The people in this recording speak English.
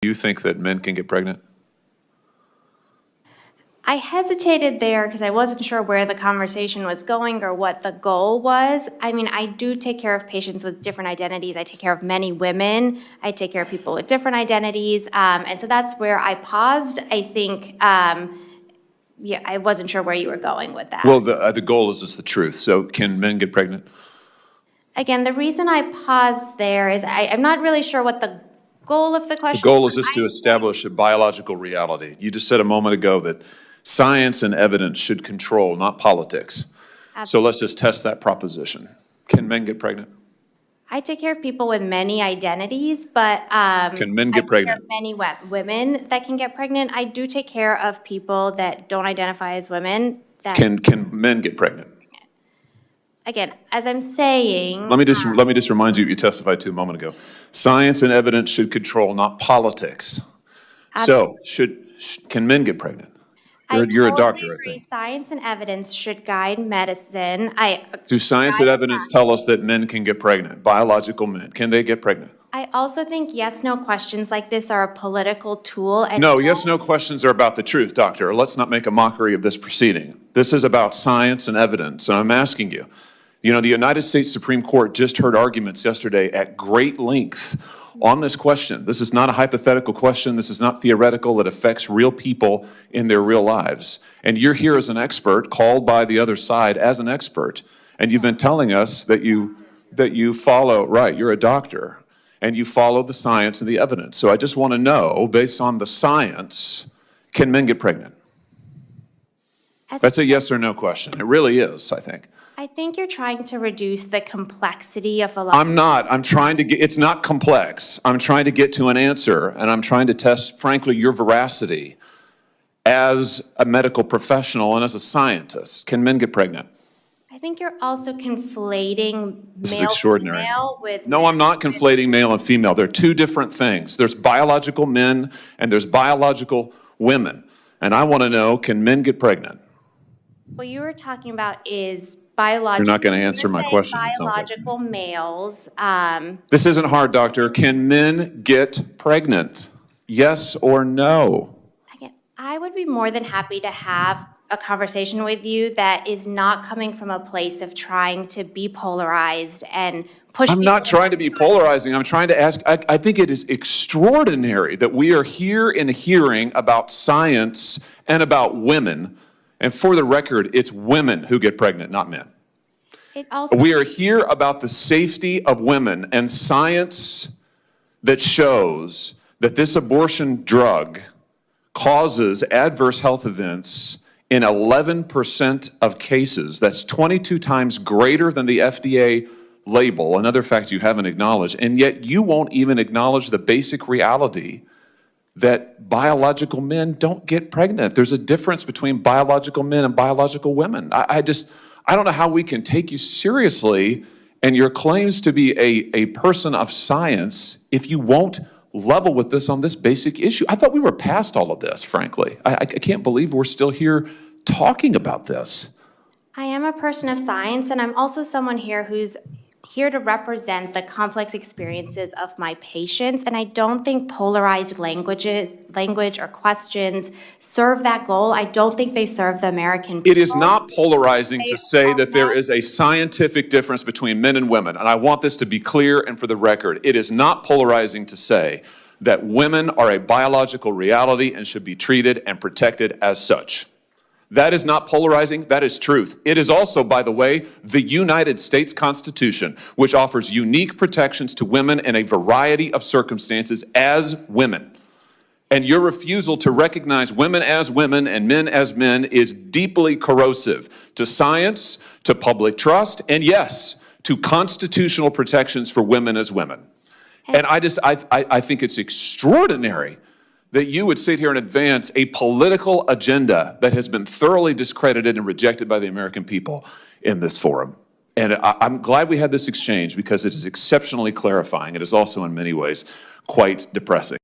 Do you think that men can get pregnant? I hesitated there because I wasn't sure where the conversation was going or what the goal was. I mean, I do take care of patients with different identities. I take care of many women. I take care of people with different identities. And so that's where I paused. I think, yeah, I wasn't sure where you were going with that. Well, the goal is just the truth. So can men get pregnant? Again, the reason I paused there is I'm not really sure what the goal of the question is. The goal is just to establish a biological reality. You just said a moment ago that science and evidence should control, not politics. Absolutely. So let's just test that proposition. Can men get pregnant? I take care of people with many identities, but Can men get pregnant? I take care of many women that can get pregnant. I do take care of people that don't identify as women. That Can men get pregnant? Again, as I'm saying, Let me just remind you what you testified to a moment ago. Science and evidence should control, not politics. So can men get pregnant? You're a doctor, I agree. think. Science and evidence should guide medicine. Do science and evidence tell us that men can get pregnant? Biological men, can they get pregnant? I also think yes/no questions like this are a political tool. And No, yes/no questions are about the truth, doctor. Let's not make a mockery of this proceeding. This is about science and evidence, and I'm asking you. You know, the United States Supreme Court just heard arguments yesterday at great length on this question. This is not a hypothetical question. This is not theoretical. It affects real people in their real lives. And you're here as an expert, called by the other side as an expert. And you've been telling us that you follow, right, you're a doctor, and you follow the science and the evidence. So I just want to know, based on the science, can men get pregnant? That's a yes or no question. It really is, I think. I think you're trying to reduce the complexity of a lot. I'm not. I'm trying to get, it's not complex. I'm trying to get to an answer, and I'm trying to test, frankly, your veracity as a medical professional and as a scientist. Can men get pregnant? I think you're also conflating This is male extraordinary. female with No, I'm not conflating male and female. They're two different things. There's biological men and there's biological women. And I want to know, can men get pregnant? What you were talking about is biological. You're not going to answer my question, it sounds like to me. Biological males. This isn't hard, doctor. Can men get pregnant? Yes or no? Again, I would be more than happy to have a conversation with you that is not coming from a place of trying to be polarized and push. I'm not trying to be polarizing. I'm trying to ask, I think it is extraordinary that we are here in a hearing about science and about women. And for the record, it's women who get pregnant, not men. We are here about the safety of women and science that shows that this abortion drug causes adverse health events in 11% of cases. That's 22 times greater than the FDA label, another fact you haven't acknowledged, and yet you won't even acknowledge the basic reality that biological men don't get pregnant. There's a difference between biological men and biological women. I don't know how we can take you seriously and your claims to be a person of science if you won't level with this on this basic issue. I thought we were past all of this, frankly. I can't believe we're still here talking about this. I am a person of science, and I'm also someone here who's here to represent the complex experiences of my patients, and I don't think polarized language or questions serve that goal. I don't think they serve the American people. It is not polarizing to say that there is a scientific difference between men and women, and I want this to be clear and for the record. It is not polarizing to say that women are a biological reality and should be treated and protected as such. That is not polarizing, that is truth. It is also, by the way, the United States Constitution, which offers unique protections to women in a variety of circumstances as women. And your refusal to recognize women as women and men as men is deeply corrosive to science, to public trust, and yes, to constitutional protections for women as women. And I think it's extraordinary that you would sit here and advance a political agenda that has been thoroughly discredited and rejected by the American people in this forum. And I'm glad we had this exchange because it is exceptionally clarifying. It is also in many ways quite depressing.